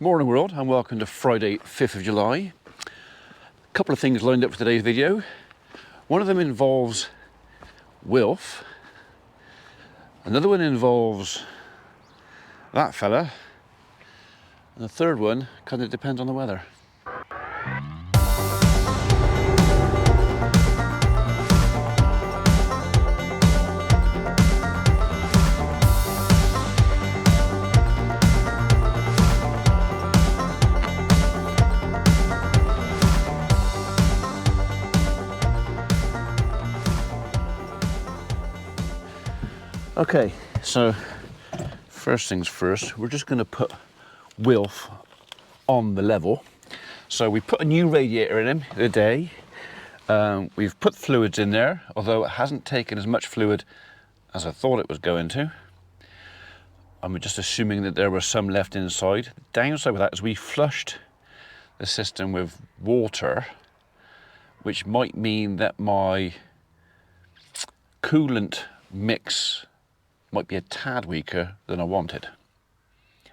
Morning world and welcome to Friday 5th of July. A couple of things lined up for today's video. One of them involves Wilf. Another one involves that fella. And the third one kind of depends on the weather. Okay, so first things first, we're just going to put Wilf on the level. So we put a new radiator in him today. We've put fluids in there, although it hasn't taken as much fluid as I thought it was going to. I'm just assuming that there was some left inside. The downside with that is we flushed the system with water, which might mean that my coolant mix might be a tad weaker than I wanted.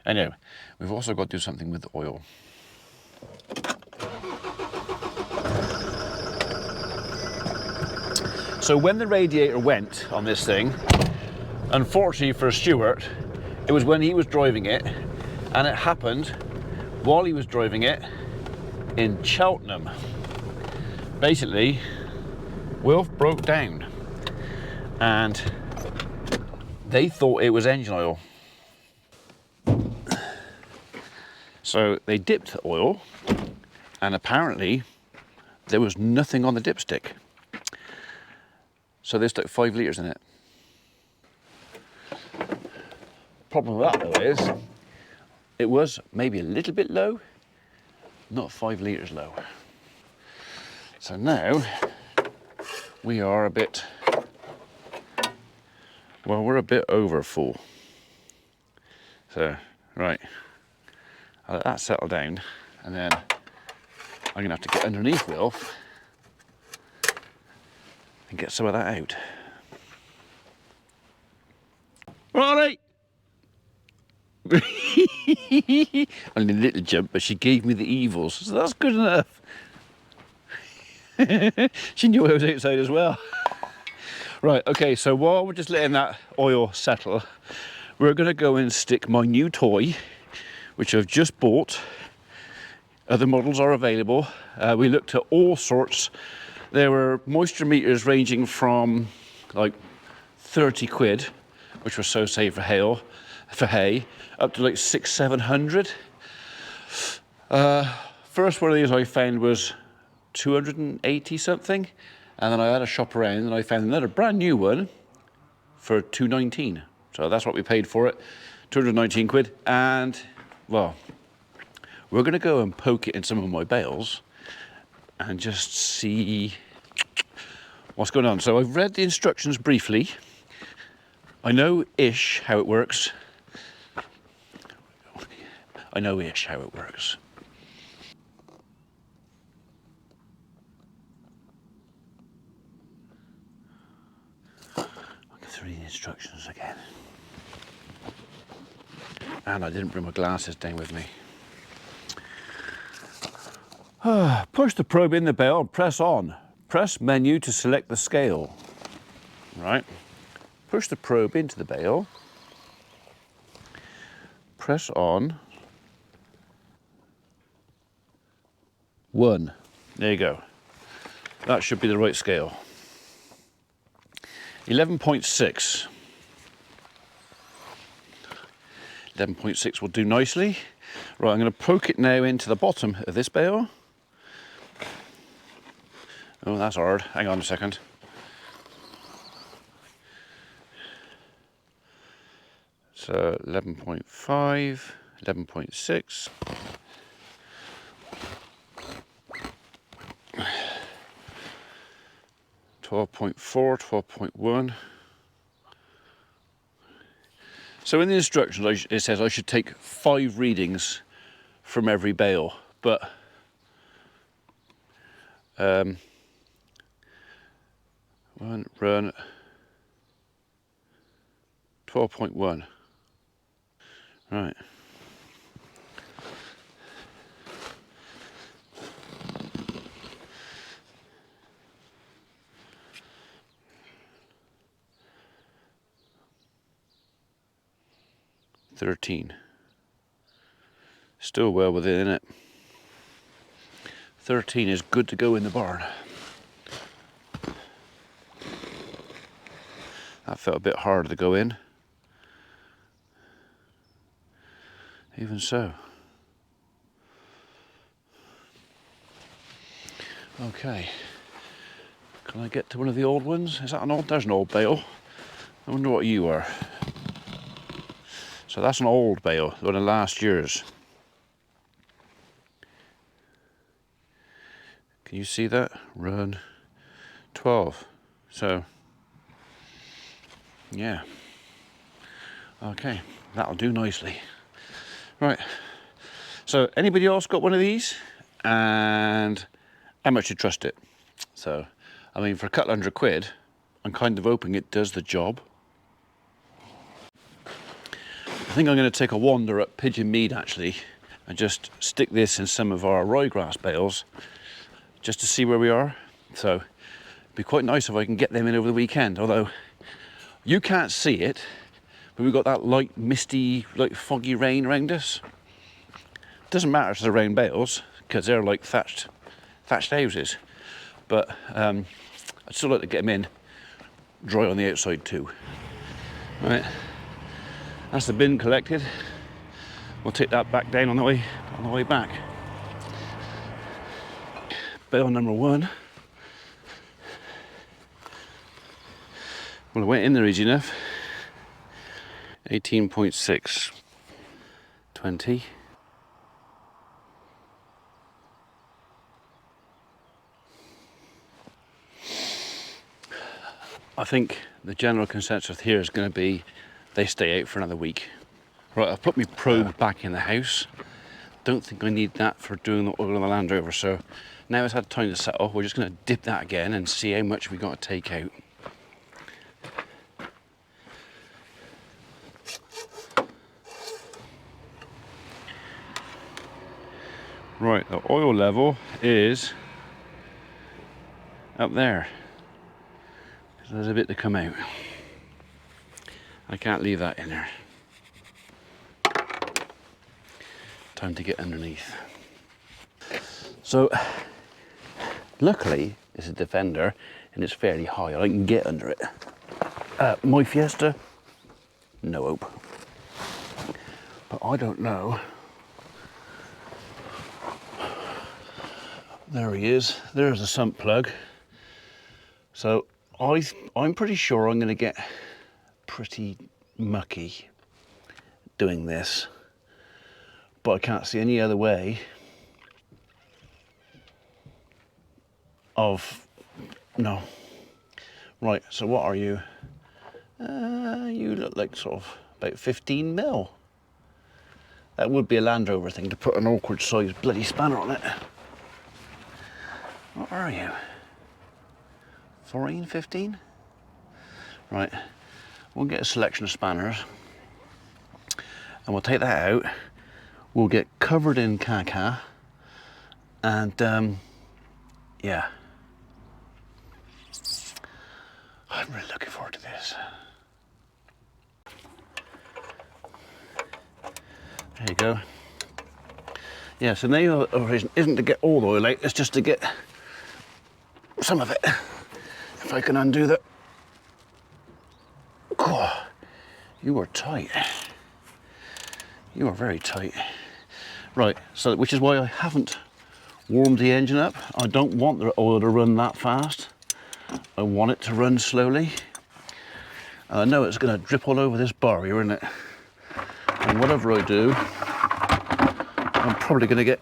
Anyway, we've also got to do something with the oil. So when the radiator went on this thing, unfortunately for Stuart, it was when he was driving it, and it happened while he was driving it in Cheltenham. Basically, Wilf broke down and they thought it was engine oil. So they dipped the oil and apparently there was nothing on the dipstick. So they stuck 5 litres in it. Problem with that though is, it was maybe a little bit low, not 5 litres low. So now we are a bit, well, we're a bit over full. So, right, I'll let that settle down, and then I'm gonna have to get underneath Wilf and get some of that out. Right. Only a little jump, but she gave me the evils, so that's good enough. She knew I was outside as well. Right, okay, so while we're just letting that oil settle, we're going to go and stick my new toy, which I've just bought. Other models are available. We looked at all sorts. There were moisture meters ranging from like 30 quid, which were so safe for hay, up to like 600-700. First one of these I found was 280 something, and then I had a shop around and I found another brand new one for 219. So that's what we paid for it, 219 quid. And well, we're gonna go and poke it in some of my bales and just see what's going on. So I've read the instructions briefly. I know-ish how it works. I know-ish how it works. Through the instructions again. And I didn't bring my glasses down with me. Push the probe in the bale and press on. Press menu to select the scale. Right. Push the probe into the bale. Press on. 1. There you go. That should be the right scale. 11.6. 11.6 will do nicely. Right, I'm going to poke it now into the bottom of this bale. Oh, that's hard. Hang on a second. So 11.5, 11.6. .4, 12.1. So in the instructions it says I should take 5 readings from every bale, but run 12.1. Right. 13. Still well within it. 13 is good to go in the barn. That felt a bit harder to go in. Even so. Okay. Can I get to one of the old ones? Is that an old? There's an old bale. I wonder what you are. So that's an old bale, one of last year's. Can you see that? Run 12. So, yeah. Okay, that'll do nicely. Right. So, anybody else got one of these? And how much you trust it? So, I mean, for a couple £100, I'm kind of hoping it does the job. I think I'm going to take a wander up Pigeon Mead actually, and just stick this in some of our ryegrass bales, just to see where we are. So it'd be quite nice if I can get them in over the weekend, although you can't see it, but we've got that light misty, like foggy rain around us. Doesn't matter if they're round bales, because they're like thatched houses, but I'd still like to get them in dry on the outside too. Right, that's the bin collected. We'll take that back down on the way back. Bale number 1. Well, it went in there easy enough. 18.6, 20. I think the general consensus here is going to be they stay out for another week. Right, I've put my probe back in the house. Don't think I need that for doing the oil on the Land Rover, so now it's had time to settle, we're just going to dip that again and see how much we got to take out. Right, the oil level is up there. There's a bit to come out. I can't leave that in there. Time to get underneath. So, luckily it's a Defender and it's fairly high. I can get under it. My Fiesta, no hope. But I don't know. There he is. There's the sump plug. So I'm pretty sure I'm going to get pretty mucky doing this, but I can't see any other way of, no. Right, so what are you? You look like sort of about 15 mil. That would be a Land Rover thing to put an awkward sized bloody spanner on it. What are you? 14, 15? Right, we'll get a selection of spanners and we'll take that out. We'll get covered in caca and yeah. I'm really looking forward to this. There you go. Yeah, so now the reason isn't to get all the oil out, it's just to get some of it. If I can undo that. Oh, you are tight. You are very tight. Right, so which is why I haven't warmed the engine up. I don't want the oil to run that fast. I want it to run slowly. And I know it's going to drip all over this bar here, isn't it? And whatever I do, I'm probably going to get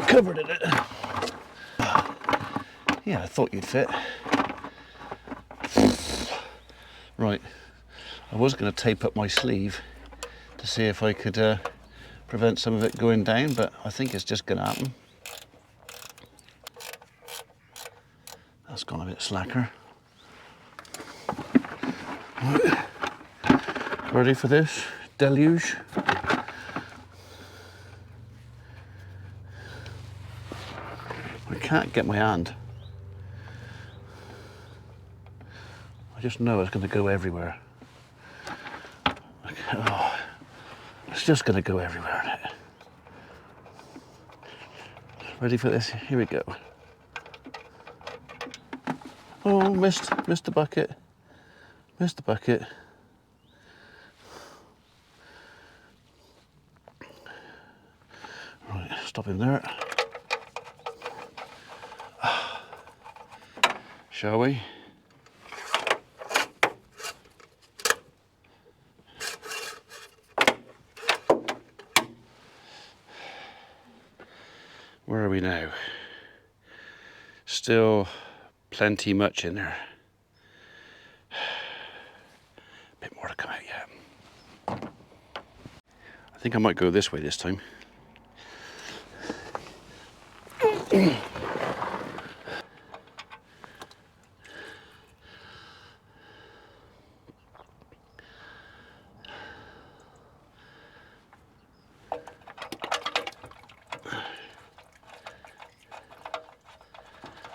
covered in it. Yeah, I thought you'd fit. Right, I was going to tape up my sleeve to see if I could prevent some of it going down, but I think it's just going to happen. That's gone a bit slacker. Right. Ready for this deluge? I can't get my hand. I just know it's going to go everywhere. Oh, it's just going to go everywhere, isn't it? Ready for this? Here we go. Oh, missed the bucket. Missed the bucket. Right, stop him there. Shall we? Where are we now? Still plenty much in there. A bit more to come out yet. I think I might go this way this time.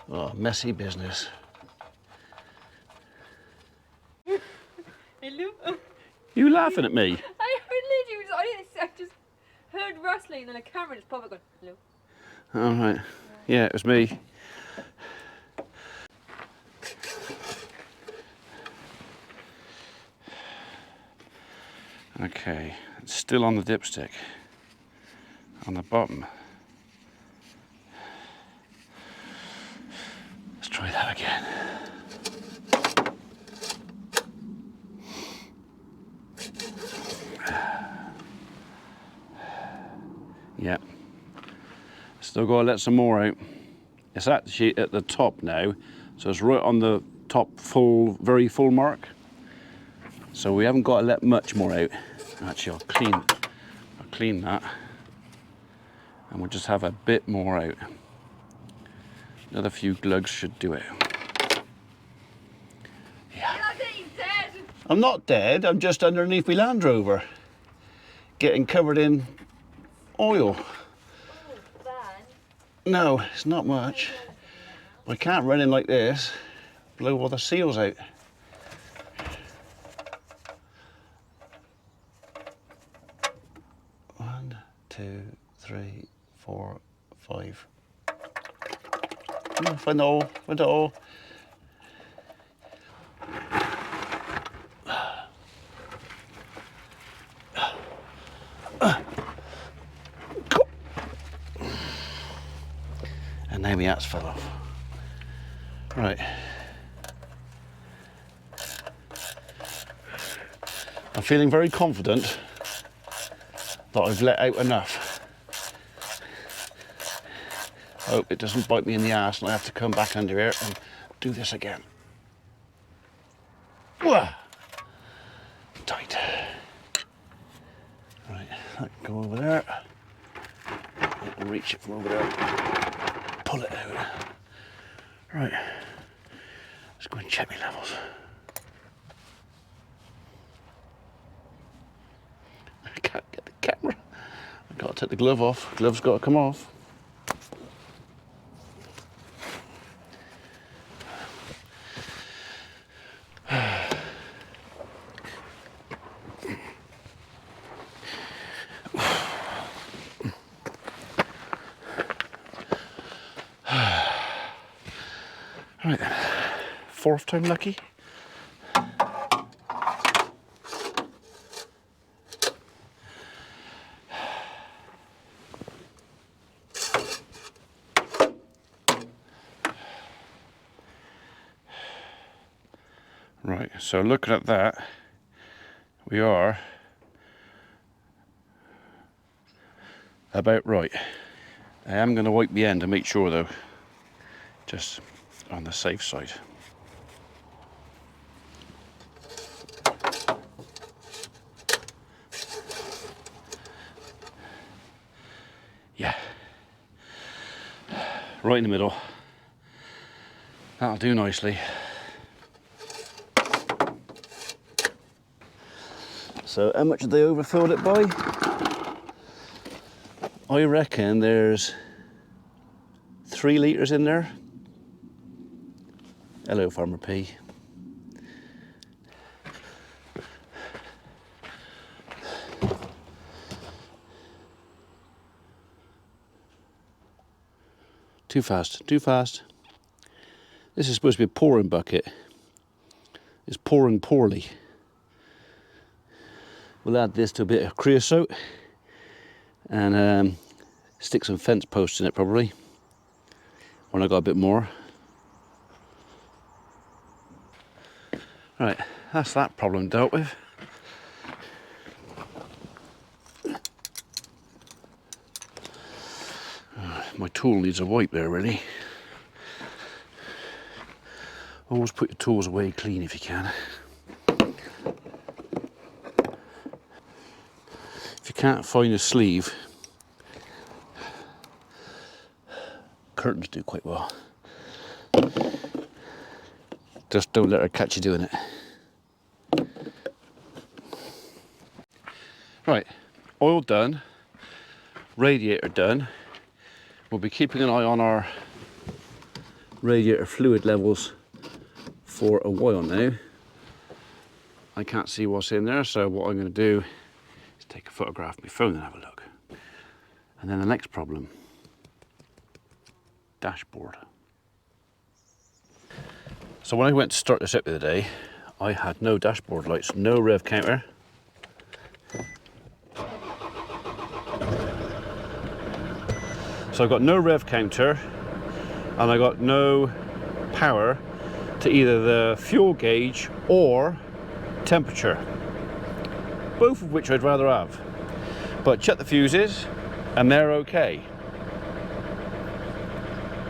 Oh, messy business. Hello? You laughing at me? I just heard rustling and then a camera just popped up going, hello? All right. Yeah, it was me. Okay, it's still on the dipstick. On the bottom. Let's try that again. Yeah. Still got to let some more out. It's actually at the top now, so it's right on the top full, very full mark. So we haven't got to let much more out. Actually, I'll clean that, and we'll just have a bit more out. Another few glugs should do it. Yeah. He's dead! I'm not dead. I'm just underneath my Land Rover, getting covered in oil. Oh, bad. No, it's not much. I can't run in like this, blow all the seals out. One, two, three, four, five. Find it all. And now my hats fell off. Right. I'm feeling very confident that I've let out enough. I hope it doesn't bite me in the ass and I have to come back under here and do this again. Wah! Tight. Right, that can go over there. I can reach it from over there. Pull it out. Right, let's go and check my levels. I can't get the camera. I've got to take the glove off. Glove's got to come off. Right then, fourth time lucky. Right, so looking at that, we are about right. I am going to wipe the end to make sure though, just on the safe side. Yeah, right in the middle. That'll do nicely. So how much have they overfilled it by? I reckon there's 3 litres in there. Hello, Farmer P. too fast, too fast. This is supposed to be a pouring bucket. It's pouring poorly. We'll add this to a bit of creosote and stick some fence posts in it probably when I got a bit more. Right, that's that problem dealt with. My tool needs a wipe there really. Always put your tools away clean if you can. If you can't find a sleeve, curtains do quite well. Just don't let her catch you doing it. Right, oil done, radiator done. We'll be keeping an eye on our radiator fluid levels for a while now. I can't see what's in there, so what I'm going to do is take a photograph of my phone and have a look. And then the next problem, dashboard. So when I went to start this up the other day, I had no dashboard lights, no rev counter. So I've got no rev counter and I got no power to either the fuel gauge or temperature, both of which I'd rather have. But check the fuses and they're okay.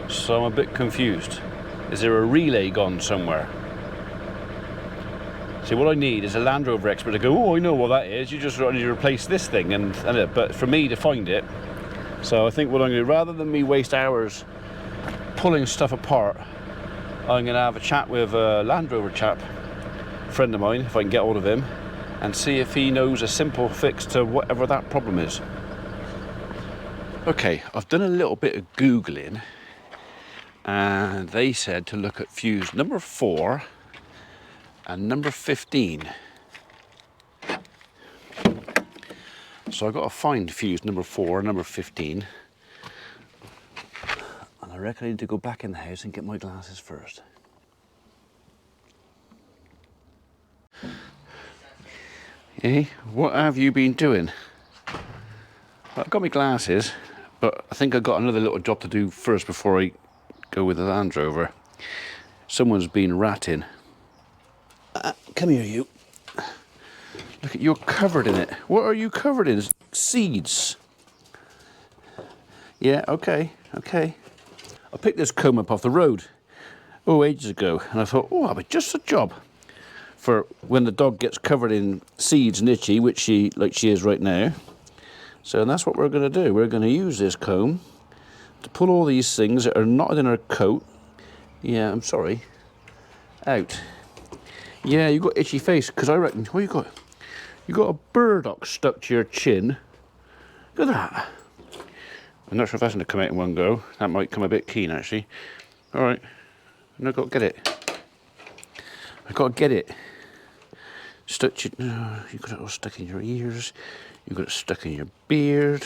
So I'm a bit confused. Is there a relay gone somewhere? See, what I need is a Land Rover expert to go, oh, I know what that is, you just need to replace this thing, but for me to find it. So I think what I'm going to do, rather than me waste hours pulling stuff apart, I'm going to have a chat with a Land Rover chap, a friend of mine, if I can get hold of him, and see if he knows a simple fix to whatever that problem is. Okay, I've done a little bit of Googling, and they said to look at fuse number 4 and number 15. So I've got to find fuse number 4 and number 15. And I reckon I need to go back in the house and get my glasses first. Hey, what have you been doing? Well, I've got my glasses, but I think I've got another little job to do first before I go with the Land Rover. Someone's been ratting. Come here, you. Look at, you're covered in it. What are you covered in? Seeds. Yeah, okay. I picked this comb up off the road, ages ago, and I thought, oh, that'll be just a job for when the dog gets covered in seeds and itchy, which she is right now. So that's what we're going to do. We're going to use this comb to pull all these things that are knotted in her coat. Yeah, I'm sorry. Out. Yeah, you got itchy face, because I reckon, what you got? You got a burdock stuck to your chin. Look at that. I'm not sure if that's going to come out in one go. That might come a bit keen, actually. All right. And I've got to get it. I've got to get it. Stuck you got it all stuck in your ears. You got it stuck in your beard.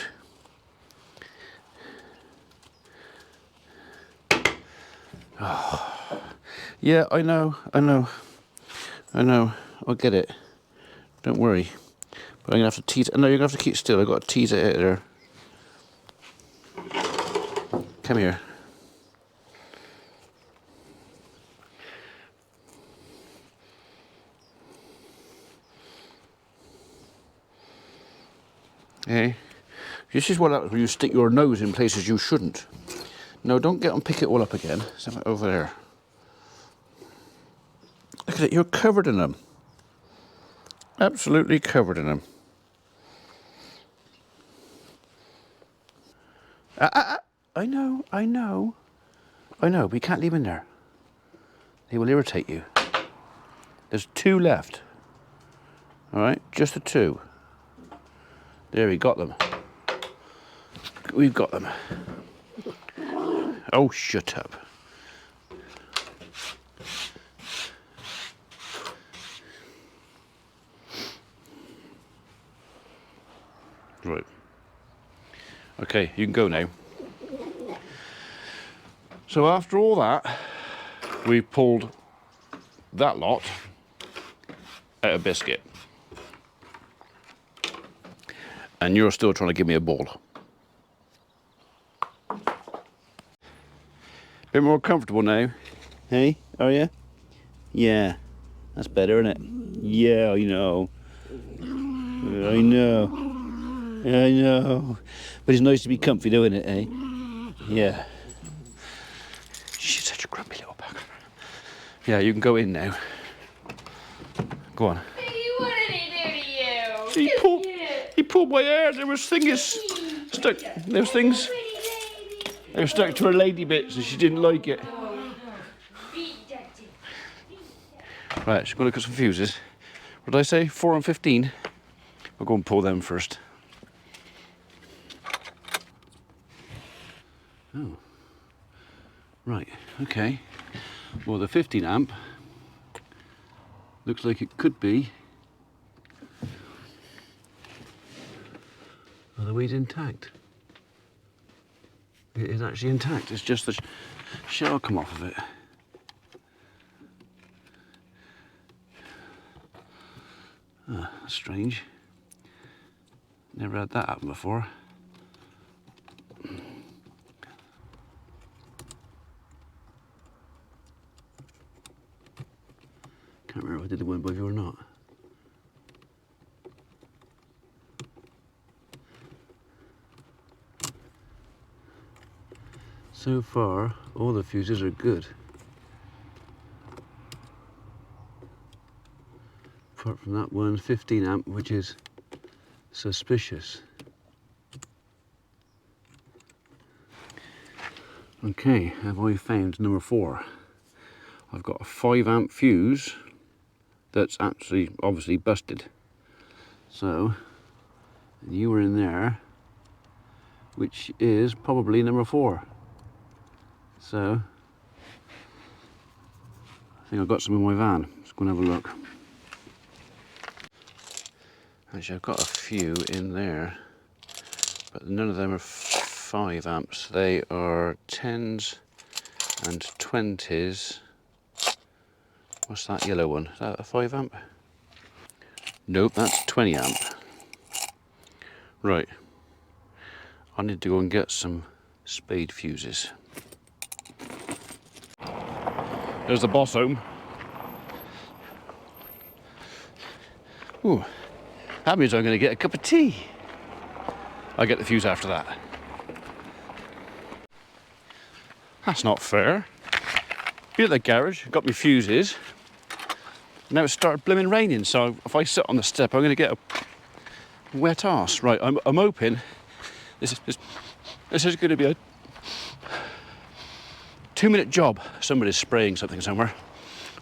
Oh. Yeah, I know. I'll get it. Don't worry. But I'm gonna have to tease it. No, you're gonna have to keep still. I've got to tease it out there. Come here. Hey, this is what happens when you stick your nose in places you shouldn't. No, don't get and pick it all up again. Something over there. Look at it, you're covered in them. Absolutely covered in them. I know, but you can't leave them in there. They will irritate you. There's 2 left. All right, just the 2. There, we got them. We've got them. Oh, shut up. Right. Okay, you can go now. So after all that, we pulled that lot out of biscuit. And you're still trying to give me a ball. Bit more comfortable now. Hey, are you? Yeah, that's better, isn't it? Yeah, I know. I know. I know. But it's nice to be comfy, though, isn't it, eh? Yeah. She's such a grumpy little bugger. Yeah, you can go in now. Go on. Hey, what did he do to you? He pulled my hair. There was things stuck. There was things. They were stuck to her lady bits, and she didn't like it. Right, she's going to look at some fuses. What did I say? 4 and 15. We'll go and pull them first. Oh. Right. Okay. Well, the 15 amp looks like it could be. Otherwise intact. It is actually intact. It's just the shell come off of it. Ah, that's strange. Never had that happen before. Can't remember if I did the one above you or not. So far, all the fuses are good. Apart from that one, 15 amp, which is suspicious. Okay, have I found number 4? I've got a 5 amp fuse that's actually obviously busted. So, you were in there, which is probably number 4. So, I think I've got some in my van. Let's go and have a look. Actually, I've got a few in there, but none of them are 5 amps. They are 10s and 20s. What's that yellow one? Is that a 5 amp? Nope, that's 20 amp. Right. I need to go and get some spade fuses. There's the boss home. Ooh, that means I'm going to get a cup of tea. I'll get the fuse after that. That's not fair. Been at the garage, got my fuses. Now it's started blooming raining, so if I sit on the step, I'm going to get a wet arse. Right, I'm hoping this is going to be a 2-minute job. Somebody's spraying something somewhere,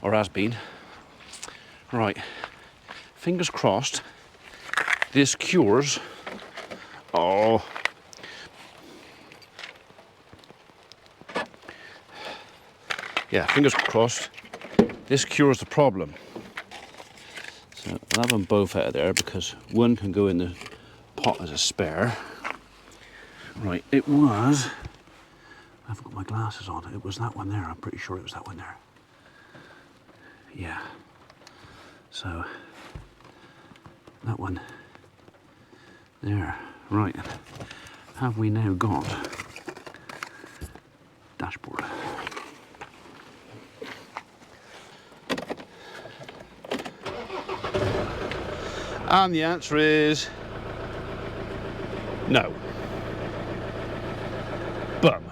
or has been. Right, fingers crossed this cures. Oh. Yeah, fingers crossed this cures the problem. So I'll have them both out of there because one can go in the pot as a spare. Right, it was, I haven't got my glasses on, it was that one there, I'm pretty sure it was that one there. Yeah, so that one there. Right, have we now got dashboard? And the answer is no. Bum.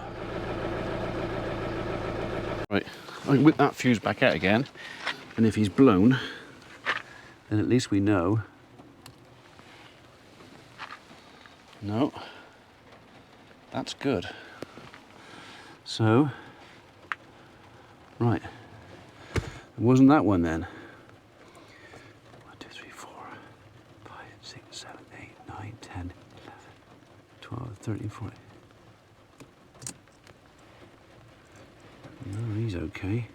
Right, I can whip that fuse back out again, and if he's blown, then at least we know. No, that's good. So, right, it wasn't that one then. 1, 2, 3, 4, 5, 6, 7, 8, 9, 10, 11, 12, 13, 14. No, he's okay.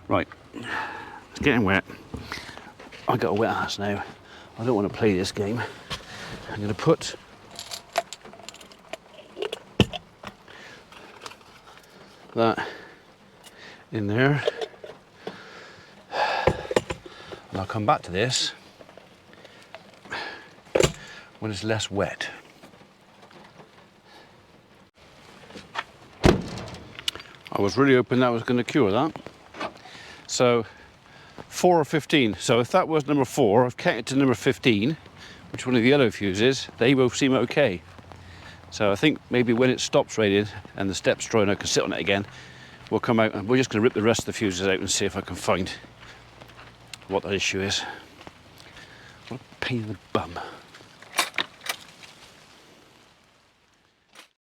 Right, it's getting wet. I got a wet ass now. I don't want to play this game. I'm going to put that in there, and I'll come back to this when it's less wet. I was really hoping that was going to cure that. So 4 or 15. So if that was number 4, I've counted to number 15, which one of the yellow fuses, they both seem okay. So I think maybe when it stops raining and the step's dry and I can sit on it again, we'll come out and we're just going to rip the rest of the fuses out and see if I can find what that issue is. What a pain in the bum.